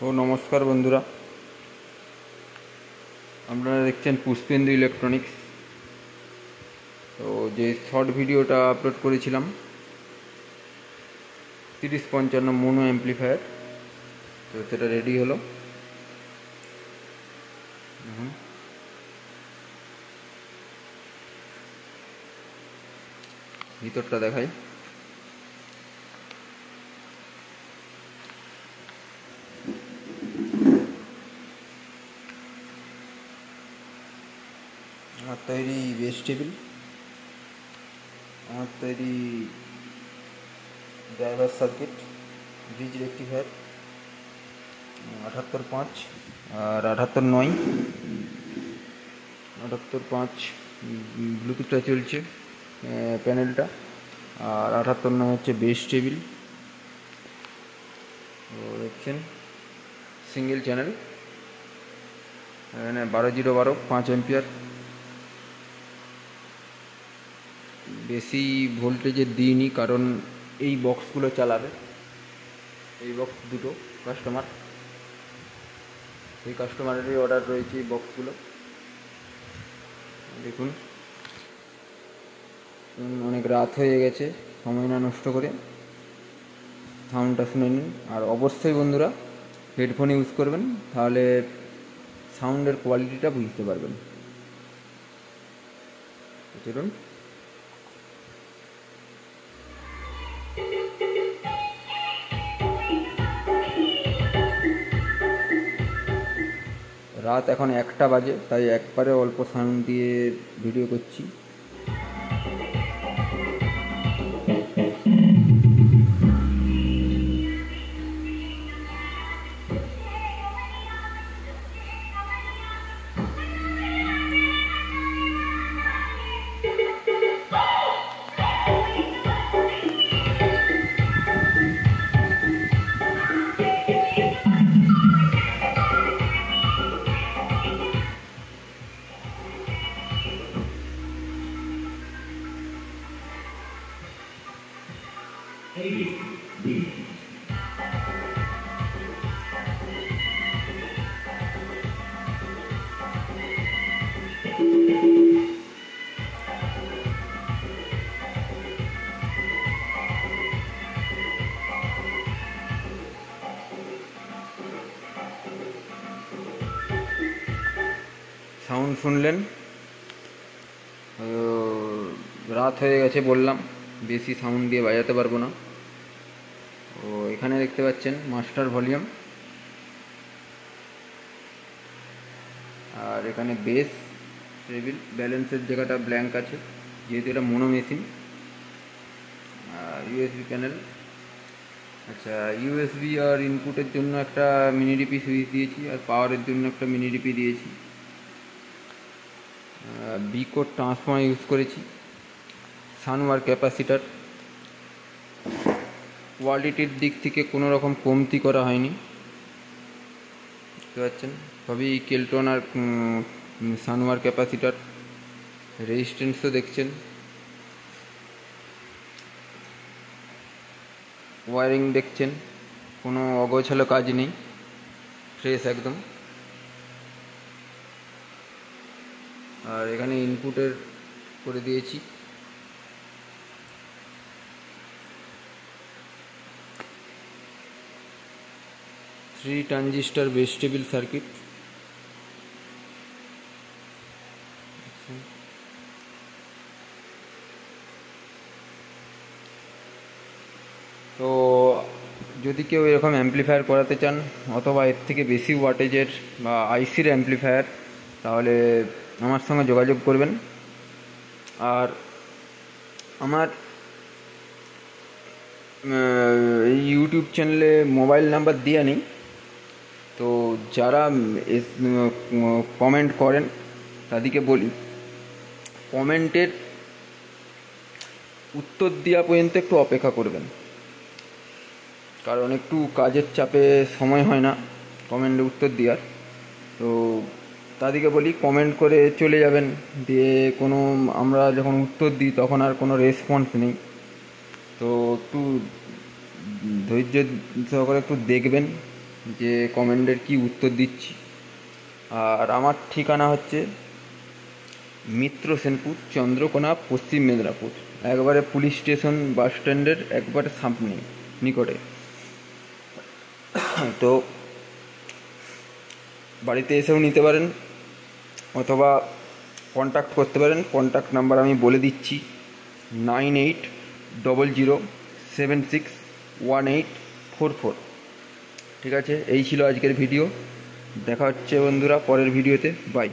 ও নমস্কার বন্ধুরা, আপনারা দেখছেন পুষ্পেন্দু ইলেকট্রনিক্স। তো যে শর্ট ভিডিওটা আপলোড করেছিলাম 3055 মোনো অ্যাম্প্লিফায়ার, তো সেটা রেডি হলো। ভিতরটা দেখাই। আমার তৈরি বেস টেবিল, আমার তৈরি ড্রাইভার সার্কিট, ব্রিজ রেক্টিফায়ার 78.5 আর 78.9, 78.5 ব্লুটুথটা চলছে প্যানেলটা, আর 78.9 হচ্ছে বেস টেবিল। তো দেখছেন সিঙ্গেল চ্যানেল, এখানে 12-0-12 5 অ্যাম্পিয়ার। বেশি ভোল্টেজের দিইনি, কারণ এই বক্সগুলো চালাবে, এই বক্স দুটো কাস্টমার, এই কাস্টমারেরই অর্ডার রয়েছে এই বক্সগুলো। দেখুন অনেক রাত হয়ে গেছে, সময় না নষ্ট করে সাউন্ডটা শুনে নিন। আর অবশ্যই বন্ধুরা হেডফোন ইউজ করবেন, তাহলে সাউন্ডের কোয়ালিটিটা বুঝতে পারবেন। চলুন। রাত এখন 1টা বাজে, তাই একবারে অল্প সাউন্ড দিয়ে ভিডিও করছি। সাউন্ড শুনলেন, রাত হয়ে গেছে বললাম, বেশি সাউন্ড দিয়ে বাজাতে পারবো না। ও এখানে দেখতে পাচ্ছেন মাস্টার ভলিউম, আর এখানে বেস টেবিল, ব্যালেন্সের জায়গাটা ব্ল্যাঙ্ক আছে যেহেতু এটা মোনো মেশিন। আর ইউএসবি প্যানেল, আচ্ছা ইউএসবি আর ইনপুটের জন্য একটা মিনি ডিপি সুইচ দিয়েছি, আর পাওয়ারের জন্য একটা মিনি ডিপি দিয়েছি। বিকোড ট্রান্সফর্মার ইউজ করেছি, সানওয়ার ক্যাপাসিটার। কোয়ালিটির দিক থেকে কোনো রকম কমতি করা হয়নি, দেখতে পাচ্ছেন সবই কেলটন আর সানওয়ার ক্যাপাসিটার। রেজিস্ট্যান্সও দেখছেন, ওয়ারিং দেখছেন, কোনো অগোছালো কাজ নেই, ফ্রেশ একদম। আর এখানে ইনপুটের করে দিয়েছি, three transistor base table circuit. তো যদি কেউ এরকম অ্যাম্প্লিফায়ার করাতে চান, অথবা এর থেকে বেশি ওয়াটেজের বা আইসির অ্যাম্প্লিফায়ার, তাহলে আমার সঙ্গে যোগাযোগ করবেন। আর আমার এই ইউটিউব চ্যানেলে মোবাইল নাম্বার দেওয়া নেই, তো যারা কমেন্ট করেন তাদেরকে বলি, কমেন্টের উত্তর দেওয়া পর্যন্ত একটু অপেক্ষা করবেন, কারণ একটু কাজের চাপে সময় হয় না কমেন্টে উত্তর দেওয়ার। তো তাদেরকে বলি কমেন্ট করে চলে যাবেন, দিয়ে কোনো আমরা যখন উত্তর দিই তখন আর কোনো রেসপন্স নেই। তো একটু ধৈর্য সহকারে একটু দেখবেন, যে কমেন্টের কি উত্তর দিচ্ছি। আর আমার ঠিকানা হচ্ছে মিত্র সেনপুর, চন্দ্রকোনা, পশ্চিম মেদিনীপুর, একবারে পুলিশ স্টেশন বাস স্ট্যান্ডের একবারে সামনে নিকটে। তো বাড়িতে এসেও নিতে পারেন অথবা কন্ট্যাক্ট করতে পারেন। কন্ট্যাক্ট নাম্বার আমি বলে দিচ্ছি, 9800761844। ঠিক আছে, এই ছিল আজকের ভিডিও। দেখা হচ্ছে বন্ধুরা পরের ভিডিওতে। বাই।